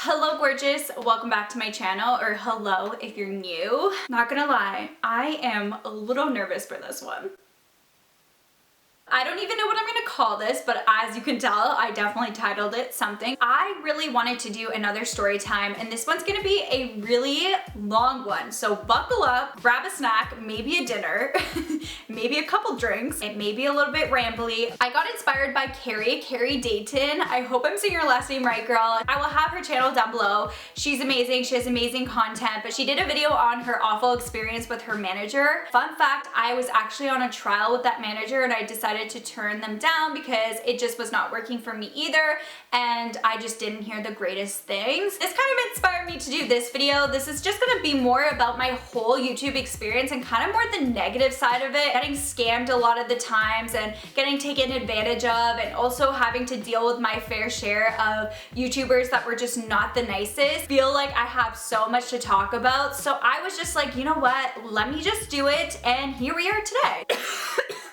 Hello gorgeous, welcome back to my channel, or hello if you're new. Not gonna lie, I am a little nervous for this one. I don't even know what I'm gonna call this, but as you can tell, I definitely titled it something. I really wanted to do another story time, and this one's gonna be a really long one. So buckle up, grab a snack, maybe a dinner, maybe a couple drinks. It may be a little bit rambly. I got inspired by Carrie Dayton. I hope I'm saying her last name right, girl. I will have her channel down below. She's amazing, she has amazing content, but she did a video on her awful experience with her manager. Fun fact, I was actually on a trial with that manager and I decided to turn them down because it just was not working for me either, and I just didn't hear the greatest things. This kind of inspired me to do this video. This is just gonna be more about my whole YouTube experience and kind of more the negative side of it, getting scammed a lot of the times and getting taken advantage of, and also having to deal with my fair share of YouTubers that were just not the nicest. Feel like I have so much to talk about, so I was just like, you know what, let me just do it, and here we are today.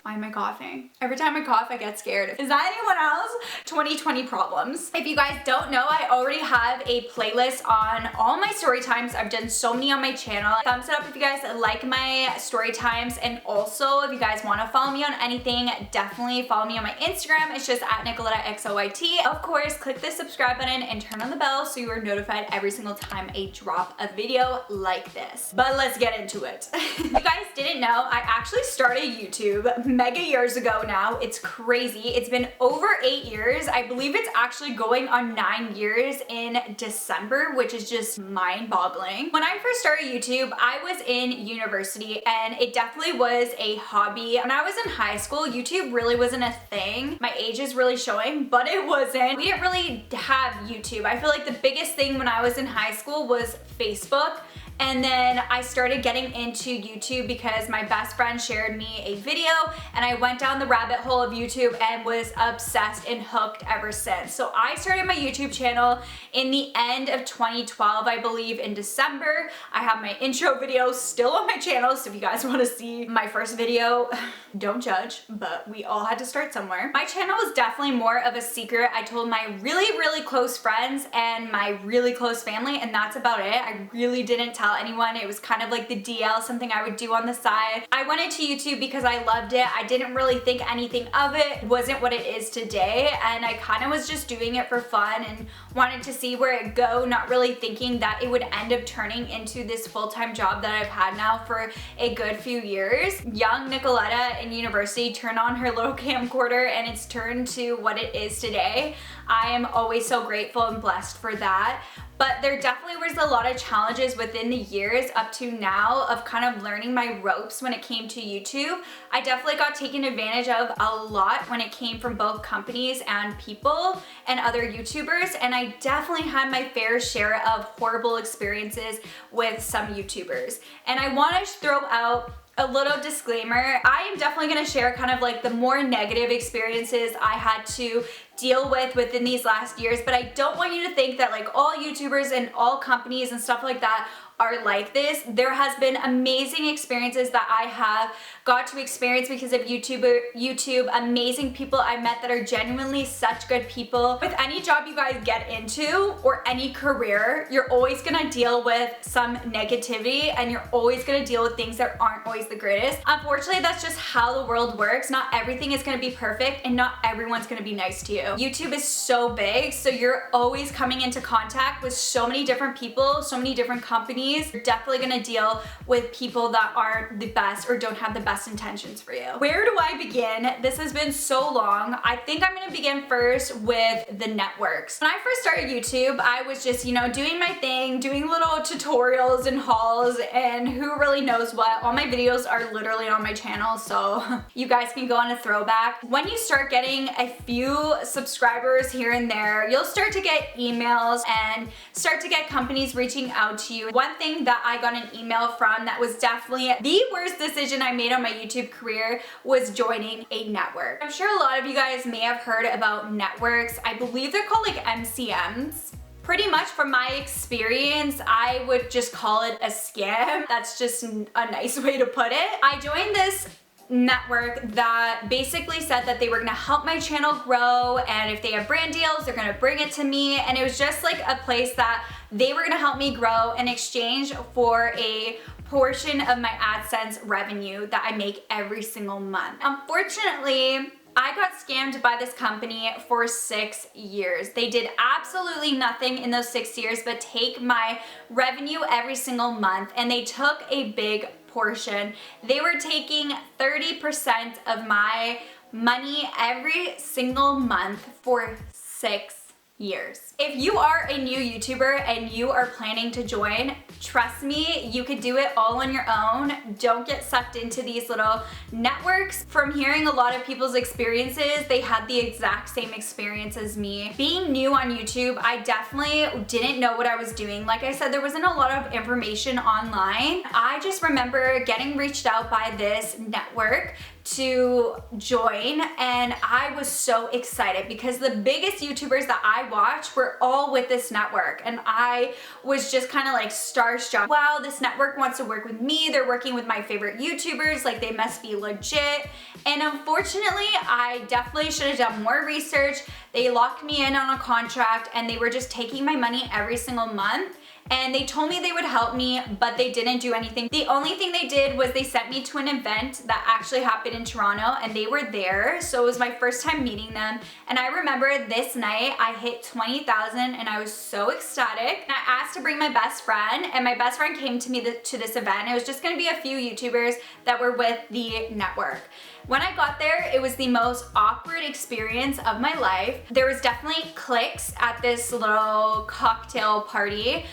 Why am I coughing? Every time I cough, I get scared. Is that anyone else? 2020 problems. If you guys don't know, I already have a playlist on all my story times. I've done so many on my channel. Thumbs it up if you guys like my story times, and also if you guys want to follow me on anything, definitely follow me on my Instagram. It's just at NicolettaXOYT. Of course, click the subscribe button and turn on the bell so you are notified every single time I drop a video like this. But let's get into it. If you guys didn't know, I actually started YouTube mega years ago now. It's crazy. It's been over 8 years. I believe it's actually going on 9 years in December, which is just mind-boggling. When I first started YouTube, I was in university and it definitely was a hobby. When I was in high school, YouTube really wasn't a thing. My age is really showing, but it wasn't. We didn't really have YouTube. I feel like the biggest thing when I was in high school was Facebook. And then I started getting into YouTube because my best friend shared me a video, and I went down the rabbit hole of YouTube and was obsessed and hooked ever since. So I started my YouTube channel in the end of 2012, I believe, in December. I have my intro video still on my channel, so if you guys want to see my first video, don't judge, but we all had to start somewhere. My channel was definitely more of a secret. I told my really close friends and my really close family, and that's about it. I really didn't tell anyone. It was kind of like the DL, something I would do on the side. I went into YouTube because I loved it. I didn't really think anything of it. It wasn't what it is today, and I kind of was just doing it for fun and wanted to see where it go, not really thinking that it would end up turning into this full-time job that I've had now for a good few years. Young Nicoletta in university turned on her little camcorder and it's turned to what it is today. I am always so grateful and blessed for that. But there definitely was a lot of challenges within the years up to now of kind of learning my ropes when it came to YouTube. I definitely got taken advantage of a lot when it came from both companies and people and other YouTubers, and I definitely had my fair share of horrible experiences with some YouTubers. And I want to throw out a little disclaimer. I am definitely going to share kind of like the more negative experiences I had to deal with within these last years, but I don't want you to think that like all YouTubers and all companies and stuff like that are like this. There has been amazing experiences that I have got to experience because of YouTube, amazing people I met that are genuinely such good people. With any job you guys get into or any career, you're always gonna deal with some negativity and you're always gonna deal with things that aren't always the greatest. Unfortunately, that's just how the world works. Not everything is gonna be perfect and not everyone's gonna be nice to you. YouTube is so big, so you're always coming into contact with so many different people, so many different companies. You're definitely gonna deal with people that aren't the best or don't have the best intentions for you. Where do I begin? This has been so long. I think I'm gonna begin first with the networks. When I first started YouTube, I was just, you know, doing my thing, doing little tutorials and hauls and who really knows what. All my videos are literally on my channel, so you guys can go on a throwback. When you start getting a few subscribers here and there, you'll start to get emails and start to get companies reaching out to you. One thing that I got an email from that was definitely the worst decision I made on my YouTube career was joining a network. I'm sure a lot of you guys may have heard about networks. I believe they're called like MCMs. Pretty much from my experience, I would just call it a scam. That's just a nice way to put it. I joined this network that basically said that they were gonna help my channel grow, and if they have brand deals, they're gonna bring it to me. And it was just like a place that they were gonna help me grow in exchange for a portion of my AdSense revenue that I make every single month. Unfortunately, I got scammed by this company for 6 years. They did absolutely nothing in those 6 years but take my revenue every single month, and they took a big portion. They were taking 30% of my money every single month for 6 years. If you are a new YouTuber and you are planning to join, trust me, you could do it all on your own. Don't get sucked into these little networks. From hearing a lot of people's experiences, they had the exact same experience as me. Being new on YouTube, I definitely didn't know what I was doing. Like I said, there wasn't a lot of information online. I just remember getting reached out by this network to join, and I was so excited because the biggest YouTubers that I watched were all with this network, and I was just kind of like starstruck. Wow, this network wants to work with me. They're working with my favorite YouTubers, like they must be legit. And unfortunately, I definitely should have done more research. They locked me in on a contract, and they were just taking my money every single month. And they told me they would help me, but they didn't do anything. The only thing they did was they sent me to an event that actually happened in Toronto, and they were there. So it was my first time meeting them. And I remember this night I hit 20,000 and I was so ecstatic. And I asked to bring my best friend, and my best friend came to me to this event. It was just gonna be a few YouTubers that were with the network. When I got there, it was the most awkward experience of my life. There was definitely cliques at this little cocktail party.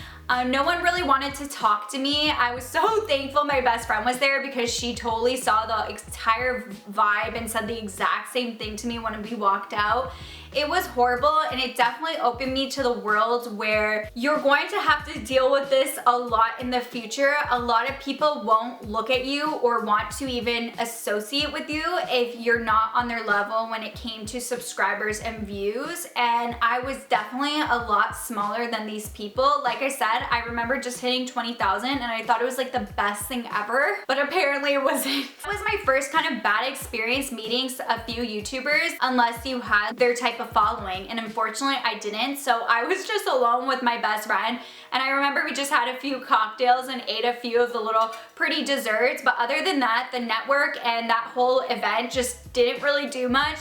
No one really wanted to talk to me. I was so thankful my best friend was there because she totally saw the entire vibe and said the exact same thing to me when we walked out. It was horrible, and it definitely opened me to the world where you're going to have to deal with this a lot in the future. A lot of people won't look at you or want to even associate with you if you're not on their level when it came to subscribers and views. And I was definitely a lot smaller than these people. Like I said, I remember just hitting 20,000 and I thought it was like the best thing ever, but apparently it wasn't. It was my first kind of bad experience meeting a few YouTubers unless you had their type of following, and unfortunately I didn't. So I was just alone with my best friend, and I remember we just had a few cocktails and ate a few of the little pretty desserts, but other than that, the network and that whole event just didn't really do much.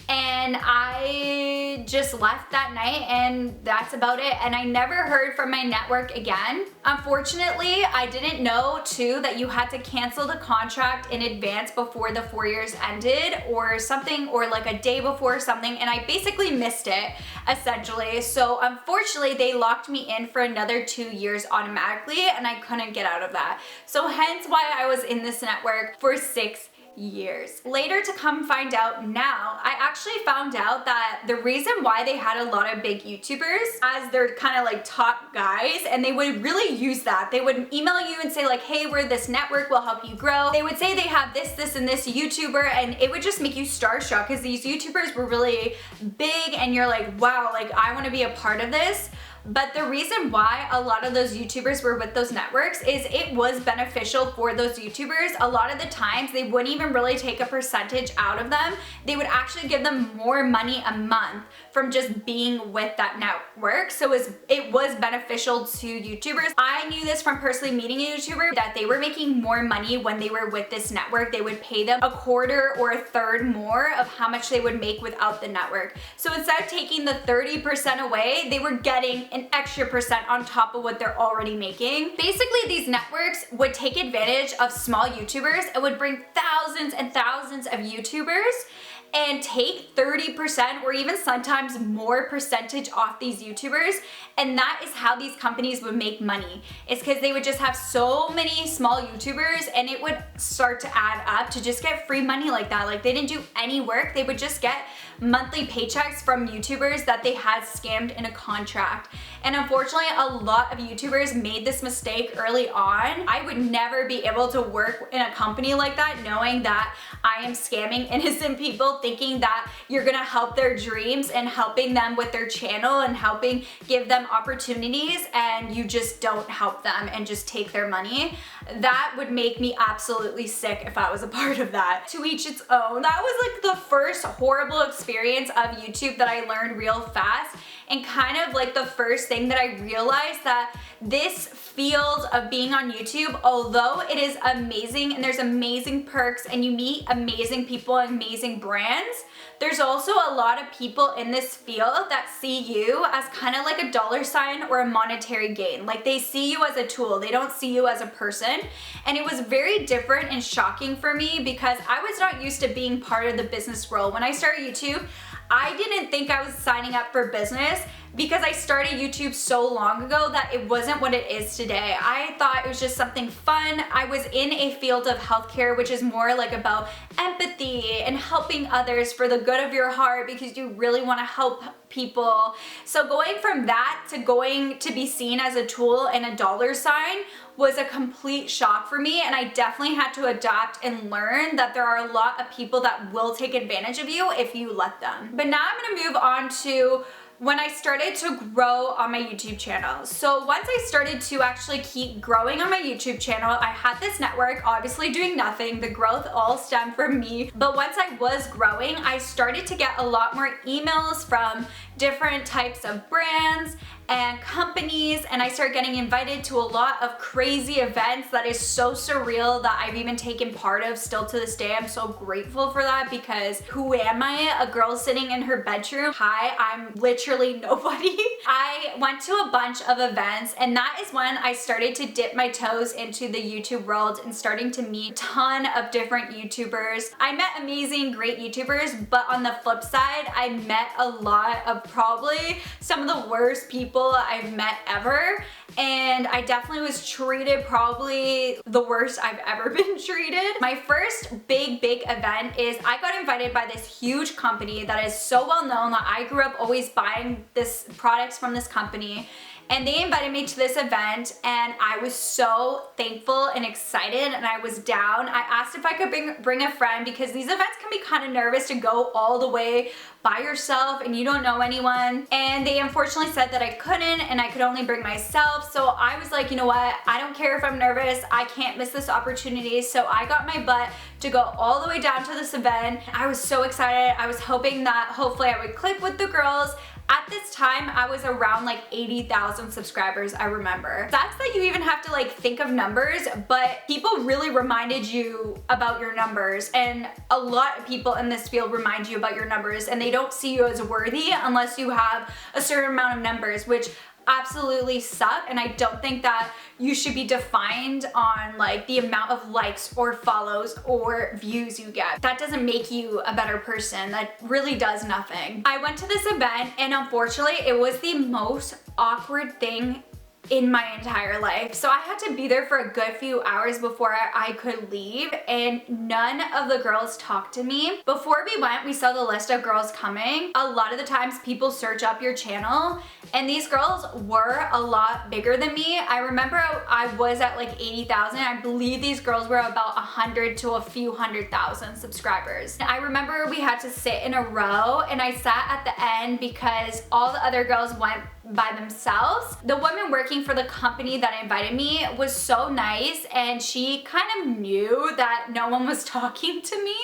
And I just left that night, and that's about it. And I never heard from my network again. Unfortunately, I didn't know too that you had to cancel the contract in advance before the 4 years ended or something, or like a day before something, and I basically missed it essentially. So unfortunately, they locked me in for another 2 years automatically, and I couldn't get out of that. So hence why I was in this network for 6 years. Later, to come find out now, I actually found out that the reason why they had a lot of big YouTubers as their kind of like top guys, and they would really use that. They would email you and say like, hey, we're this network, we'll help you grow. They would say they have this, this, and this YouTuber, and it would just make you starstruck because these YouTubers were really big, and you're like, wow, like I want to be a part of this. But the reason why a lot of those YouTubers were with those networks is it was beneficial for those YouTubers. A lot of the times they wouldn't even really take a percentage out of them. They would actually give them more money a month from just being with that network. So it was beneficial to YouTubers. I knew this from personally meeting a YouTuber that they were making more money when they were with this network. They would pay them a quarter or a third more of how much they would make without the network. So instead of taking the 30% away, they were getting an extra percent on top of what they're already making. Basically, these networks would take advantage of small YouTubers and would bring thousands and thousands of YouTubers and take 30% or even sometimes more percentage off these YouTubers. And that is how these companies would make money. It's because they would just have so many small YouTubers, and it would start to add up to just get free money like that. Like they didn't do any work. They would just get monthly paychecks from YouTubers that they had scammed in a contract. And unfortunately, a lot of YouTubers made this mistake early on. I would never be able to work in a company like that knowing that I am scamming innocent people, thinking that you're gonna help their dreams and helping them with their channel and helping give them opportunities, and you just don't help them and just take their money. That would make me absolutely sick if I was a part of that. To each its own. That was like the first horrible experience of YouTube that I learned real fast, and kind of like the first thing that I realized that this field of being on YouTube, although it is amazing and there's amazing perks and you meet amazing people and amazing brands, there's also a lot of people in this field that see you as kind of like a dollar sign or a monetary gain. Like they see you as a tool, they don't see you as a person. And it was very different and shocking for me because I was not used to being part of the business world. When I started YouTube, I didn't think I was signing up for business because I started YouTube so long ago that it wasn't what it is today. I thought it was just something fun. I was in a field of healthcare, which is more like about empathy and helping others for the good of your heart because you really want to help people. So going from that to going to be seen as a tool and a dollar sign was a complete shock for me, and I definitely had to adapt and learn that there are a lot of people that will take advantage of you if you let them. But now I'm gonna move on to when I started to grow on my YouTube channel. So once I started to actually keep growing on my YouTube channel, I had this network obviously doing nothing. The growth all stemmed from me. But once I was growing, I started to get a lot more emails from different types of brands and companies, and I started getting invited to a lot of crazy events that is so surreal that I've even taken part of still to this day. I'm so grateful for that because who am I? A girl sitting in her bedroom. Hi, I'm literally nobody. I went to a bunch of events, and that is when I started to dip my toes into the YouTube world and starting to meet a ton of different YouTubers. I met amazing, great YouTubers, but on the flip side, I met a lot of probably some of the worst people I've met ever, and I definitely was treated probably the worst I've ever been treated. My first big event is I got invited by this huge company that is so well known that I grew up always buying this products from this company, and they invited me to this event, and I was so thankful and excited, and I was down. I asked if I could bring a friend because these events can be kind of nervous to go all the way by yourself and you don't know anyone. And they unfortunately said that I couldn't and I could only bring myself. So I was like, you know what? I don't care if I'm nervous. I can't miss this opportunity. So I got my butt to go all the way down to this event. I was so excited. I was hoping that hopefully I would click with the girls. At this time, I was around like 80,000 subscribers, I remember. That's that you even have to like think of numbers, but people really reminded you about your numbers, and a lot of people in this field remind you about your numbers, and they don't see you as worthy unless you have a certain amount of numbers, which absolutely suck. And I don't think that you should be defined on like the amount of likes or follows or views you get. That doesn't make you a better person. That really does nothing. I went to this event, and unfortunately it was the most awkward thing in my entire life. So I had to be there for a good few hours before I could leave, and none of the girls talked to me. Before we went, we saw the list of girls coming. A lot of the times people search up your channel, and these girls were a lot bigger than me. I remember I was at like 80,000. I believe these girls were about 100 to a few 100,000 subscribers. I remember we had to sit in a row, and I sat at the end because all the other girls went by themselves. The woman working for the company that invited me was so nice, and she kind of knew that no one was talking to me.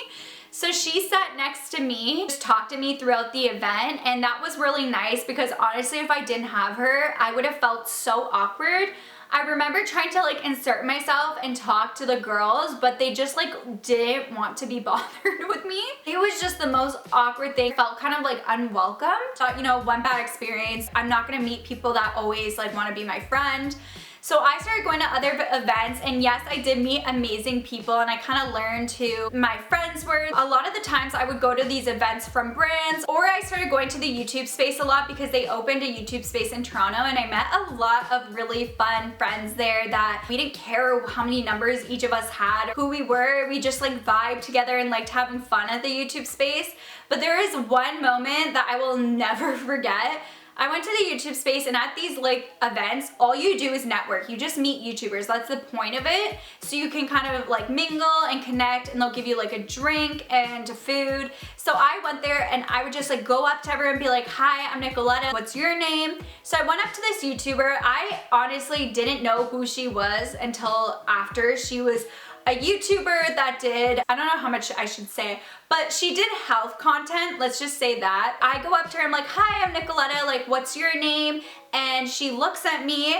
So she sat next to me, just talked to me throughout the event, and that was really nice because honestly, if I didn't have her, I would have felt so awkward. I remember trying to like insert myself and talk to the girls, but they just like didn't want to be bothered with me. It was just the most awkward thing. Felt kind of like unwelcome. Thought, you know, one bad experience. I'm not gonna meet people that always like want to be my friend. So I started going to other events, and yes, I did meet amazing people, and I kind of learned who my friends were. A lot of the times I would go to these events from brands, or I started going to the YouTube space a lot because they opened a YouTube space in Toronto, and I met a lot of really fun friends there that we didn't care how many numbers each of us had, who we were. We just like vibed together and liked having fun at the YouTube space. But there is one moment that I will never forget. I went to the YouTube space, and at these like events, all you do is network. You just meet YouTubers. That's the point of it. So you can kind of like mingle and connect, and they'll give you like a drink and food. So I went there and I would just like go up to everyone and be like, hi, I'm Nicoletta. What's your name? So I went up to this YouTuber. I honestly didn't know who she was until after. She was a YouTuber that did, I don't know how much I should say, but she did health content, let's just say that. I go up to her, I'm like, hi, I'm Nicoletta, like, what's your name? And she looks at me,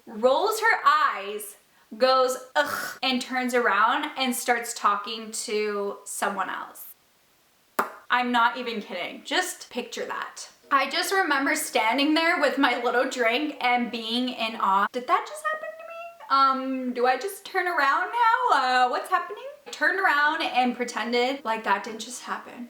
rolls her eyes, goes, ugh, and turns around and starts talking to someone else. I'm not even kidding, just picture that. I just remember standing there with my little drink and being in awe. Did that just happen? Do I just turn around now? What's happening? I turned around and pretended like that didn't just happen.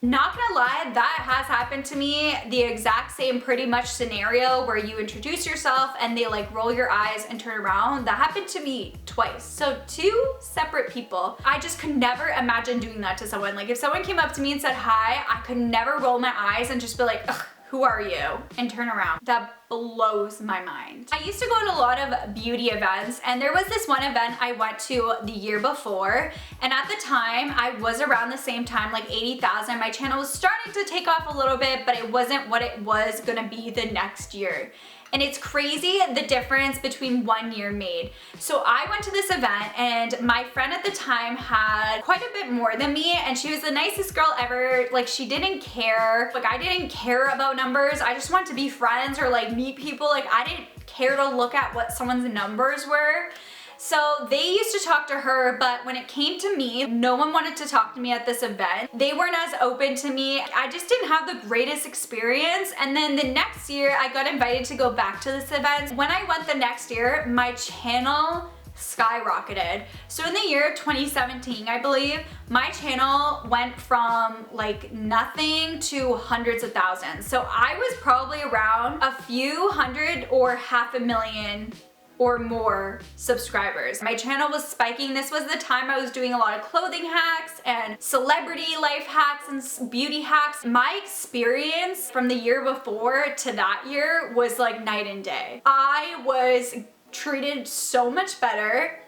Not gonna lie, that has happened to me. The exact same pretty much scenario where you introduce yourself and they like roll your eyes and turn around. That happened to me twice. So 2 separate people. I just could never imagine doing that to someone. Like if someone came up to me and said hi, I could never roll my eyes and just be like, ugh, who are you? And turn around. That blows my mind. I used to go to a lot of beauty events, and there was this one event I went to the year before, and at the time, I was around the same time, like 80,000. My channel was starting to take off a little bit, but it wasn't what it was gonna be the next year. And it's crazy the difference between 1 year made. So I went to this event, and my friend at the time had quite a bit more than me, and she was the nicest girl ever. Like she didn't care. Like I didn't care about numbers. I just wanted to be friends or like meet people. Like I didn't care to look at what someone's numbers were. So they used to talk to her, but when it came to me, no one wanted to talk to me at this event. They weren't as open to me. I just didn't have the greatest experience. And then the next year, I got invited to go back to this event. When I went the next year, my channel skyrocketed. So in the year 2017, I believe, my channel went from like nothing to hundreds of thousands. So I was probably around a few hundred or 500,000 or more subscribers. My channel was spiking. This was the time I was doing a lot of clothing hacks and celebrity life hacks and beauty hacks. My experience from the year before to that year was like night and day. I was treated so much better.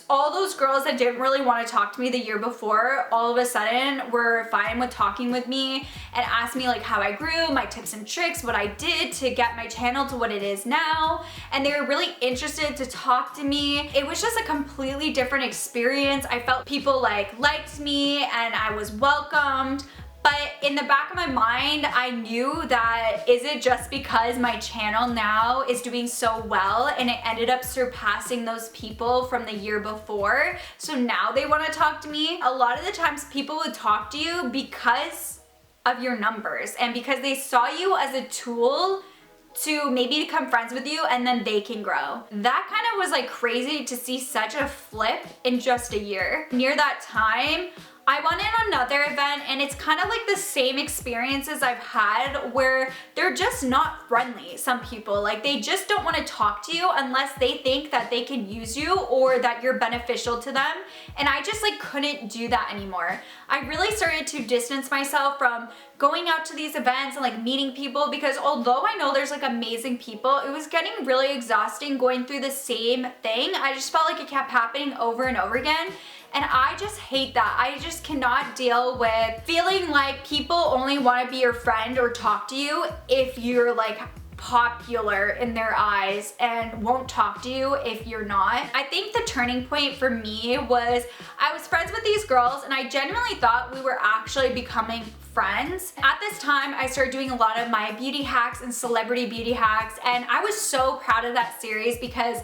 All those girls that didn't really want to talk to me the year before, all of a sudden were fine with talking with me and asked me like how I grew, my tips and tricks, what I did to get my channel to what it is now. And they were really interested to talk to me. It was just a completely different experience. I felt people like liked me and I was welcomed. But in the back of my mind, I knew that is it just because my channel now is doing so well and it ended up surpassing those people from the year before, so now they want to talk to me? A lot of the times people would talk to you because of your numbers and because they saw you as a tool to maybe become friends with you and then they can grow. That kind of was like crazy to see such a flip in just a year. Near that time, I went in another event and it's kind of like the same experiences I've had where they're just not friendly, some people. Like they just don't want to talk to you unless they think that they can use you or that you're beneficial to them. And I just like couldn't do that anymore. I really started to distance myself from going out to these events and like meeting people because although I know there's like amazing people, it was getting really exhausting going through the same thing. I just felt like it kept happening over and over again. And I just hate that. I just cannot deal with feeling like people only want to be your friend or talk to you if you're like popular in their eyes and won't talk to you if you're not. I think the turning point for me was I was friends with these girls and I genuinely thought we were actually becoming friends. At this time, I started doing a lot of my beauty hacks and celebrity beauty hacks, and I was so proud of that series because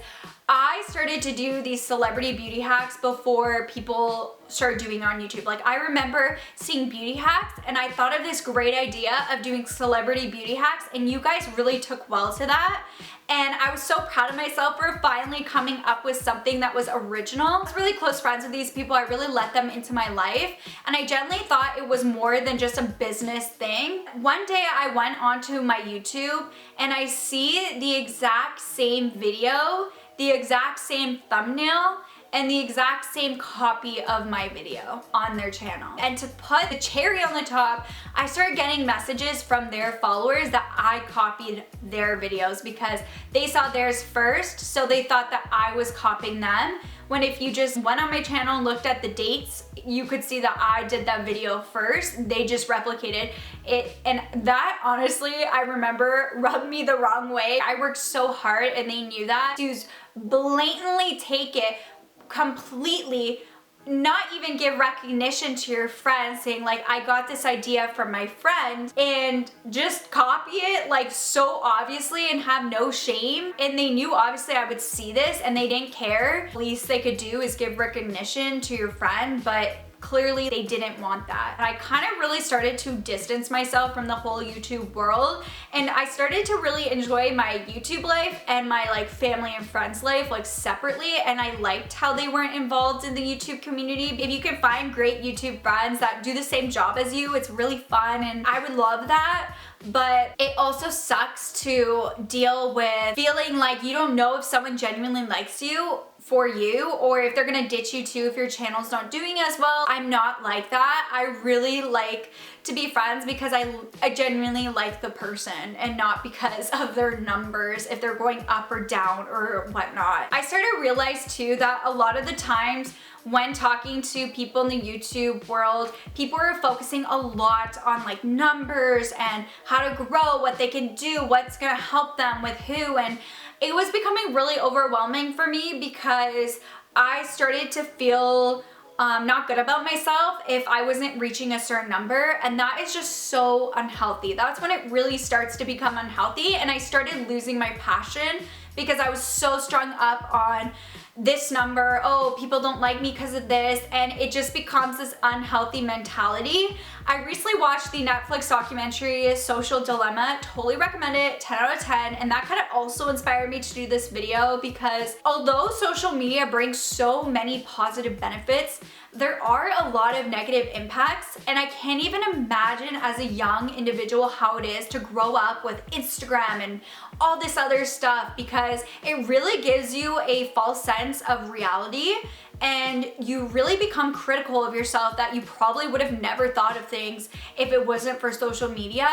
I started to do these celebrity beauty hacks before people started doing it on YouTube. Like I remember seeing beauty hacks and I thought of this great idea of doing celebrity beauty hacks, and you guys really took well to that. And I was so proud of myself for finally coming up with something that was original. I was really close friends with these people. I really let them into my life. And I genuinely thought it was more than just a business thing. One day I went onto my YouTube and I see the exact same video, the exact same thumbnail, and the exact same copy of my video on their channel. And to put the cherry on the top, I started getting messages from their followers that I copied their videos because they saw theirs first, so they thought that I was copying them. When if you just went on my channel and looked at the dates, you could see that I did that video first. They just replicated it. And that, honestly, I remember rubbed me the wrong way. I worked so hard and they knew that. To blatantly take it completely, not even give recognition to your friend, saying like, I got this idea from my friend, and just copy it like so obviously and have no shame. And they knew obviously I would see this and they didn't care. The least they could do is give recognition to your friend, but clearly they didn't want that. And I kind of really started to distance myself from the whole YouTube world, and I started to really enjoy my YouTube life and my like family and friends life like separately, and I liked how they weren't involved in the YouTube community. If you can find great YouTube friends that do the same job as you, it's really fun and I would love that. But it also sucks to deal with feeling like you don't know if someone genuinely likes you for you, or if they're gonna ditch you too if your channel's not doing as well. I'm not like that. I really like to be friends because I genuinely like the person and not because of their numbers, if they're going up or down or whatnot. I started to realize too that a lot of the times when talking to people in the YouTube world, people are focusing a lot on like numbers and how to grow, what they can do, what's gonna help them with who, and it was becoming really overwhelming for me because I started to feel not good about myself if I wasn't reaching a certain number, and that is just so unhealthy. That's when it really starts to become unhealthy, and I started losing my passion because I was so strung up on this number. Oh, people don't like me because of this, and it just becomes this unhealthy mentality. I recently watched the Netflix documentary Social Dilemma. Totally recommend it, 10 out of 10, and that kind of also inspired me to do this video because although social media brings so many positive benefits, there are a lot of negative impacts, and I can't even imagine as a young individual how it is to grow up with Instagram and all this other stuff, because it really gives you a false sense of reality and you really become critical of yourself that you probably would have never thought of things if it wasn't for social media.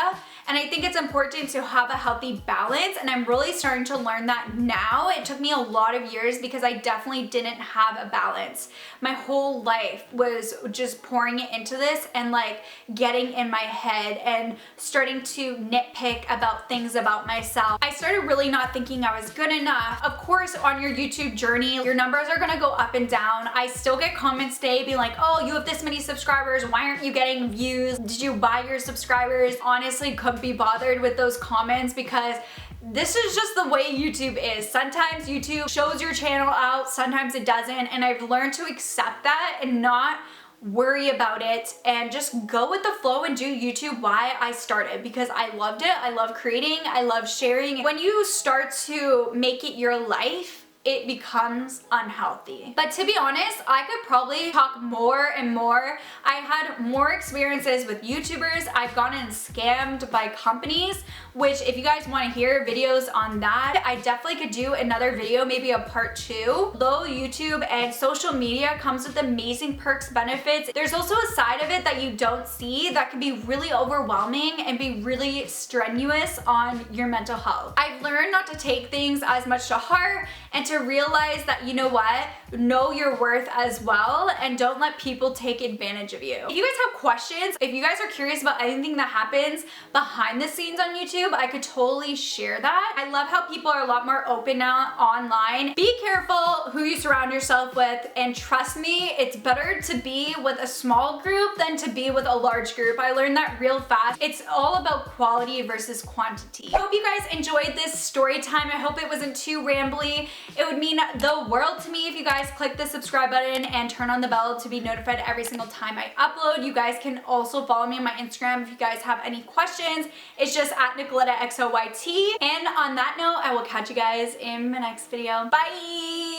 And I think it's important to have a healthy balance, and I'm really starting to learn that now. It took me a lot of years because I definitely didn't have a balance. My whole life was just pouring it into this and like getting in my head and starting to nitpick about things about myself. I started really not thinking I was good enough. Of course, on your YouTube journey, your numbers are gonna go up and down. I still get comments today being like, oh, you have this many subscribers, why aren't you getting views? Did you buy your subscribers? Honestly, couldn't be bothered with those comments because this is just the way YouTube is. Sometimes YouTube shows your channel out, sometimes it doesn't, and I've learned to accept that and not worry about it and just go with the flow and do YouTube why I started, because I loved it. I love creating, I love sharing. When you start to make it your life, it becomes unhealthy. But to be honest, I could probably talk more and more. I had more experiences with YouTubers. I've gotten scammed by companies, which if you guys want to hear videos on that, I definitely could do another video, maybe a part 2. Though YouTube and social media comes with amazing perks, benefits, there's also a side of it that you don't see that can be really overwhelming and be really strenuous on your mental health. I've learned not to take things as much to heart and to realize that, you know what, know your worth as well, and don't let people take advantage of you. If you guys have questions, if you guys are curious about anything that happens behind the scenes on YouTube, I could totally share that. I love how people are a lot more open now online. Be careful who you surround yourself with, and trust me, it's better to be with a small group than to be with a large group. I learned that real fast. It's all about quality versus quantity. I hope you guys enjoyed this story time. I hope it wasn't too rambly. It would mean the world to me if you guys click the subscribe button and turn on the bell to be notified every single time I upload. You guys can also follow me on my Instagram if you guys have any questions. It's just at Nicoletta XOYT. And on that note, I will catch you guys in my next video. Bye!